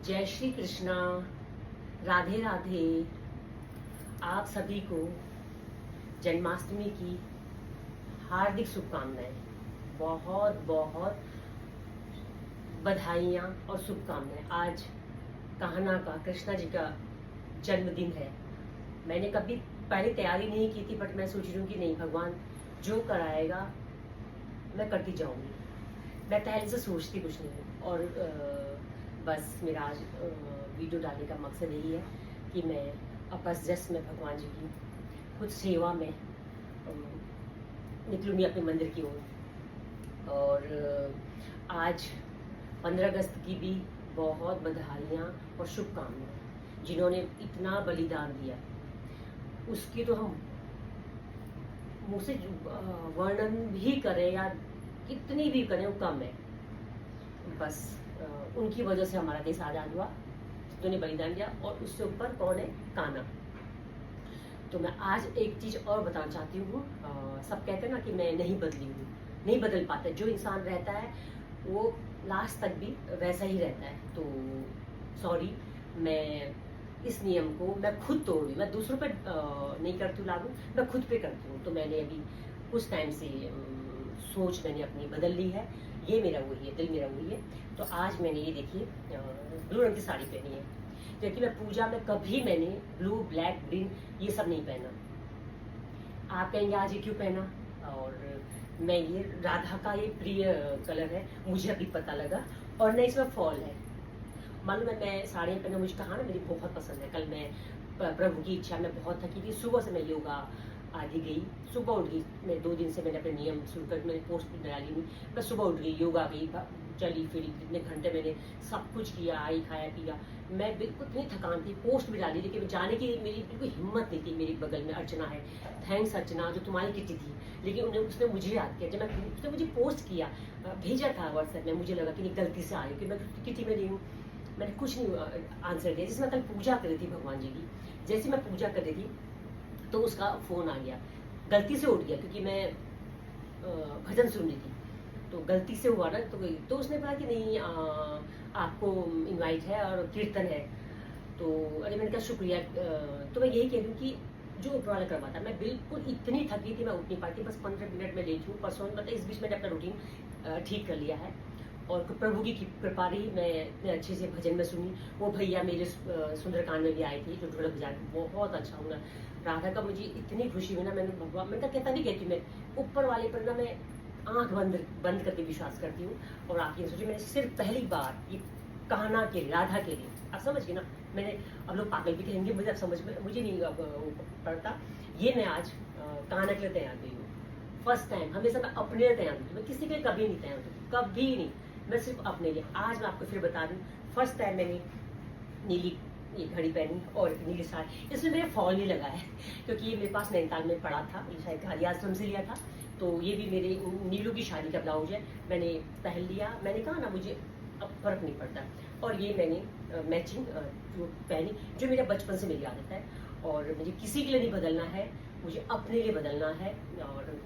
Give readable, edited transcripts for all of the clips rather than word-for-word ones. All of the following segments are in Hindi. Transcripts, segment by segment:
जय श्री कृष्णा, राधे राधे। आप सभी को जन्माष्टमी की हार्दिक शुभकामनाएं, बहुत बहुत बधाइयाँ और शुभकामनाएं। आज कहना का कृष्णा जी का जन्मदिन है। मैंने कभी पहले तैयारी नहीं की थी, बट मैं सोच रही हूँ कि नहीं, भगवान जो कराएगा मैं करती जाऊंगी। मैं पहले से सोचती कुछ नहीं हूँ। और बस मेरा आज वीडियो डालने का मकसद यही है कि मैं अपस जस्ट में भगवान जी की कुछ सेवा में निकलूँगी अपने मंदिर की ओर। और आज 15 अगस्त की भी बहुत बधाइयाँ और शुभकामनाएं। जिन्होंने इतना बलिदान दिया उसकी तो हम मुँह से वर्णन भी करें या कितनी भी करें वो कम है। बस उनकी वजह से हमारा देश आज़ाद हुआ, जिन्होंने बलिदान दिया। और उससे ऊपर कौन है? कान्हा। तो मैं आज एक चीज़ और बताना चाहती हूँ। सब कहते हैं ना कि मैं नहीं बदली हूँ, नहीं बदल पाते। जो इंसान रहता है वो लास्ट तक भी वैसा ही रहता है। तो सॉरी, मैं इस नियम को मैं खुद तोड़ रही हूँ। मैं दूसरों पर नहीं करती हूँ लागू, मैं खुद पे करती हूँ। तो मैंने अभी कुछ टाइम से सोच मैंने अपनी बदल ली है। ये मेरा वही है, दिल मेरा वही है। तो आज मैंने ये देखिए ब्लू रंग की साड़ी पहनी है, क्योंकि मैं पूजा में कभी मैंने ब्लू, ब्लैक, ग्रीन ये सब नहीं पहना। आप कहेंगे आज ये क्यों पहना? और मैं ये राधा का ये प्रिय कलर है, मुझे अभी पता लगा। और नहीं, इसमें फॉल है। मालूम है, मैं साड़ियाँ पहना, मुझे कहा ना मेरी बहुत पसंद है। कल मैं प्रभु की इच्छा में बहुत थकी थी, सुबह से मैं योगा आदि गई। सुबह उठ गई, मैं 2 दिन से मैंने अपने नियम शुरू कर, मैंने पोस्ट भी डाली नहीं। मैं सुबह उठ गई, योगा गई, चली फिरी, कितने घंटे मैंने सब कुछ किया, आई खाया पिया। मैं बिल्कुल इतनी थकान थी, पोस्ट भी डाली, लेकिन जाने की मेरी बिल्कुल हिम्मत नहीं थी। मेरी बगल में अर्चना है, थैंक्स अर्चना, जो तुम्हारी किटी थी, लेकिन उसने मुझे याद किया। जब मैं उसने मुझे पोस्ट किया, भेजा था व्हाट्सएप में, मुझे लगा कि नहीं गलती से आ रही, कि मैं किटी में नहीं हूँ। मैंने कुछ नहीं आंसर दिया। जिसमें कल पूजा कर रही थी भगवान जी की, जैसे मैं पूजा कर रही थी तो उसका फ़ोन आ गया। गलती से उठ गया, क्योंकि मैं भजन सुन रही थी, तो गलती से हुआ ना। तो उसने कहा कि नहीं, आपको इनवाइट है और कीर्तन है। तो अरे मैंने कहा शुक्रिया। तो मैं यही कह रही हूँ कि जो ऊपर वाला करवाता। मैं बिल्कुल इतनी थकी थी, मैं उठ नहीं पाती। बस 15 मिनट में लेटी हूँ। परसों मतलब इस बीच मैंने अपना रूटीन ठीक कर लिया है। और प्रभु की कृपा रही, मैं इतने अच्छे से भजन में सुनी। वो भैया मेरे सुंदरकांड में भी आए थे, जो ढोलक बजा, बहुत अच्छा हुआ। राधा का मुझे इतनी खुशी हुई ना, मैंने भगवान, मैं कहता नहीं कहती, मैं ऊपर वाले पर ना मैं आंख बंद करके विश्वास करती हूँ। और आप ये सोचिए, मैंने सिर्फ पहली बार ये कान्हा के लिए, राधा के लिए, आप समझ गए ना। मैंने, अब लोग पागल भी कहेंगे, मुझे अब समझ में, मुझे नहीं अब पड़ता। ये मैं आज कान्हा के लिए तैयार हुई हूँ। First time. हमेशा मैं अपने लिए तैयार हूँ, मैं किसी के लिए कभी नहीं तैयार हूँ, कभी नहीं। मैं सिर्फ अपने लिए। आज मैं आपको फिर बता दूं, फर्स्ट टाइम मैंने नीली ये घड़ी पहनी और नीली साड़ी। इसमें मेरे फॉल नहीं लगा है, क्योंकि ये मेरे पास नैनीताल में पड़ा था, ये शायद गांधी आश्रम से लिया था। तो ये भी मेरे नीलू की शादी का ब्लाउज है, मैंने पहन लिया। मैंने कहा ना, मुझे अब फर्क नहीं पड़ता। और ये मैंने मैचिंग जो पहनी, जो मेरा बचपन से मेरी आदत है। और मुझे किसी के लिए नहीं बदलना है, मुझे अपने लिए बदलना है। और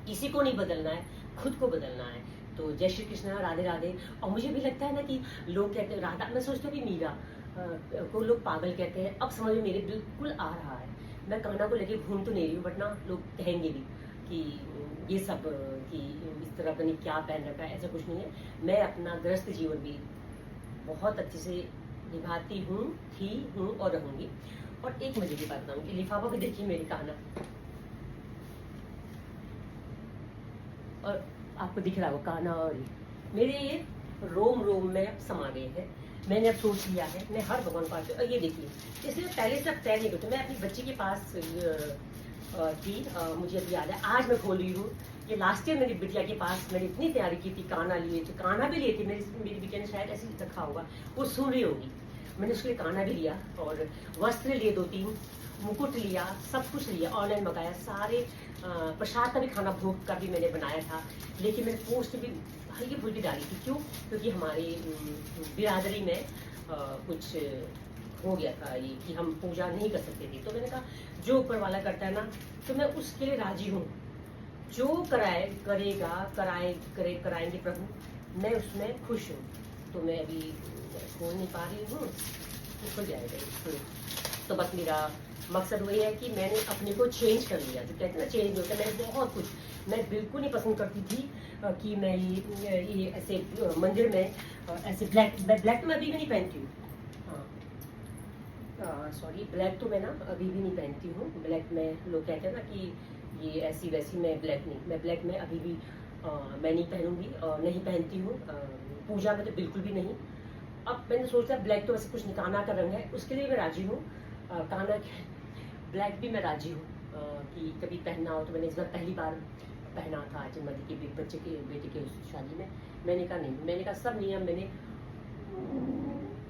किसी को नहीं बदलना है, खुद को बदलना है। तो जय श्री कृष्ण, राधे राधे। और मुझे भी लगता है ना कि लोग कहते हैं राधा, मैं सोचती हूँ कि मीरा को लोग पागल कहते हैं। अब समझ में मेरे बिल्कुल आ रहा है। मैं कान्हा को लेके घूम तो नहीं रही हूँ, बट ना लोग कहेंगे भी कि ये सब कि इस तरह का नहीं क्या पहन रखा है। ऐसा कुछ नहीं है। मैं अपना गृहस्थ जीवन भी बहुत अच्छे से निभाती हूँ, थी, हूँ और रहूँगी। और एक मजे की बात बताऊँगी, लिफाफा भी देखिए मेरी कान्हा, और आपको दिख रहा होगा कान्हा। और मेरे ये रोम रोम में अब समा गए हैं। मैंने अब सोच लिया है, मैं हर भगवान को आती हूँ। और ये देखिए, इसलिए पहले से अब तैयार नहीं करती। मैं अपनी बच्ची के पास थी, मुझे अभी याद है, आज मैं खोल रही हूँ। ये लास्ट ईयर मेरी बिटिया के पास मैंने इतनी तैयारी की थी, कान्हा लिए थे, कान्हा भी लिए थे। मेरी बिटिया ने शायद ऐसे ही रखा होगा, वो सुन रही होगी। मैंने उसके लिए कान्हा भी लिया, और वस्त्र लिए 2-3, मुकुट लिया, सब कुछ लिया, ऑनलाइन मंगाया। सारे प्रसाद का भी, खाना भोग का भी मैंने बनाया था। लेकिन मैंने पोस्ट भी हल्की फुल्की डाली थी। क्यों? क्योंकि हमारी बिरादरी में कुछ हो गया था ये कि हम पूजा नहीं कर सकते थे। तो मैंने कहा जो ऊपर वाला करता है ना, तो मैं उसके लिए राजी हूँ। जो कराएंगे प्रभु, मैं उसमें खुश हूँ। तो मैं अभी खोल नहीं पा रही हूँ, ये खुल जाएगा ये। तो बस मेरा मकसद वही है कि मैंने अपने को चेंज कर लिया, जो कहते हैं ना चेंज होता है। मैंने बहुत कुछ, मैं बिल्कुल नहीं पसंद करती थी कि मैं ये ऐसे मंदिर में ऐसे ब्लैक तो मैं अभी भी नहीं पहनती हूँ। हाँ सॉरी, ब्लैक तो मैं ना अभी भी नहीं पहनती हूँ। ब्लैक में लोग कहते हैं ना कि ये ऐसी वैसी, मैं ब्लैक नहीं, मैं ब्लैक में अभी भी मैं नहीं पहनूंगी और नहीं पहनती हूँ। पूजा में तो बिल्कुल भी नहीं। अब मैंने सोचा ब्लैक तो वैसे कुछ नहीं, कान्हा का रंग है, उसके लिए मैं राजी हूँ। कान्हा के ब्लैक भी मैं राजी हूँ कि कभी पहनना हो तो। मैंने इस बार पहली बार पहना था जन्मदिन के बच्चे के बेटे के शादी में। मैंने कहा नहीं, मैंने कहा सब नियम मैंने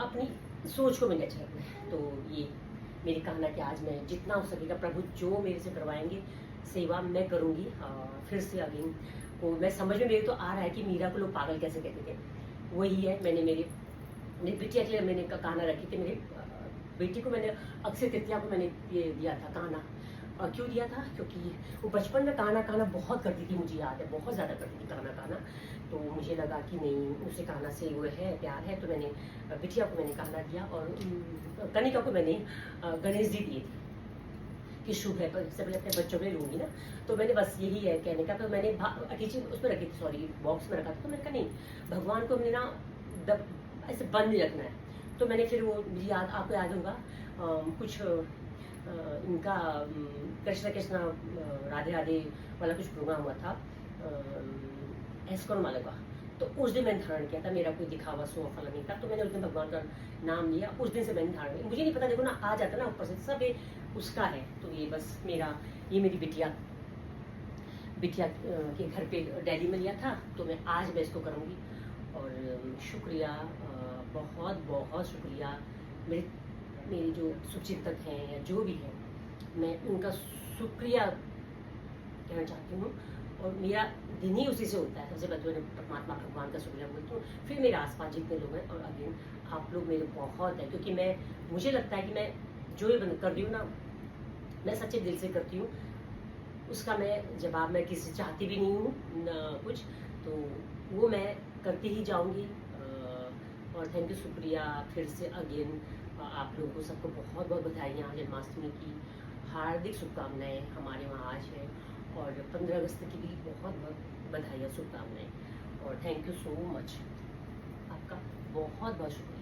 अपनी सोच को मैंने अच्छा रखना है। तो ये मेरी कहना कि आज मैं जितना हो सकेगा, प्रभु जो मेरे से करवाएंगे सेवा मैं करूँगी। फिर से अगेन को मैं समझ में मेरे तो आ रहा है कि मीरा को लोग पागल कैसे कहते थे, वही है। मैंने मेरी बिटिया के लिए मैंने कहना रखी थी। मेरी बेटी को मैंने अक्षय तृतीया को मैंने ये दिया था कहना। और क्यों दिया था, क्योंकि वो बचपन में कहना बहुत करती थी, मुझे याद है बहुत ज़्यादा करती थी कहना। तो मुझे लगा कि नहीं, उसे कहना से वो है प्यार है। तो मैंने बिटिया को मैंने कहना दिया और कनिका को मैंने गणेश जी दिए थे कि शुभ है, सबसे पहले अपने बच्चों में लूँगी ना। तो मैंने बस यही है कहने का। तो मैंने अटैची उसमें रखी थी, सॉरी बॉक्स में रखा था। तो मैंने कहा नहीं, भगवान को हमने ना ऐसे बंद नहीं रखना है। तो मैंने फिर वो, मुझे याद, आपको याद होगा कुछ इनका कृष्णा कृष्णा राधे राधे वाला कुछ प्रोग्राम हुआ था एस्कॉन वाले का। तो उस दिन मैंने धारण किया था, मेरा कोई दिखावा सो फल नहीं था। तो मैंने उस दिन भगवान का नाम लिया, उस दिन से मैंने धारण किया। मुझे नहीं पता, देखो ना आ जाता ना ऊपर से सब, ये उसका है। तो ये बस मेरा, ये मेरी बिटिया के घर पे दिल्ली में लिया था। तो मैं आज मैं इसको करूँगी। और शुक्रिया, बहुत बहुत शुक्रिया मेरे जो शुभचिंतक हैं या जो भी है, मैं उनका शुक्रिया कहना चाहती हूँ। और मेरा दिन ही उसी से होता है। सबसे पहले परमात्मा भगवान का शुक्रिया बोलती हूँ, फिर मेरे आसपास जितने लोग हैं, और अगेन आप लोग मेरे बहुत है। क्योंकि मुझे लगता है कि मैं जो ये कर रही हूँ ना, मैं सच्चे दिल से करती हूँ। उसका मैं जवाब मैं किसी चाहती भी नहीं हूँ न कुछ, तो वो मैं करती ही जाऊँगी। और थैंक यू, शुक्रिया फिर से अगेन। आप लोगों को सबको बहुत बहुत बधाइयाँ जन्माष्टमी की, हार्दिक शुभकामनाएं। हमारे वहाँ आज है, और 15 अगस्त की भी बहुत बहुत बधाइयाँ शुभकामनाएं। और थैंक यू सो मच, आपका बहुत बहुत शुक्रिया।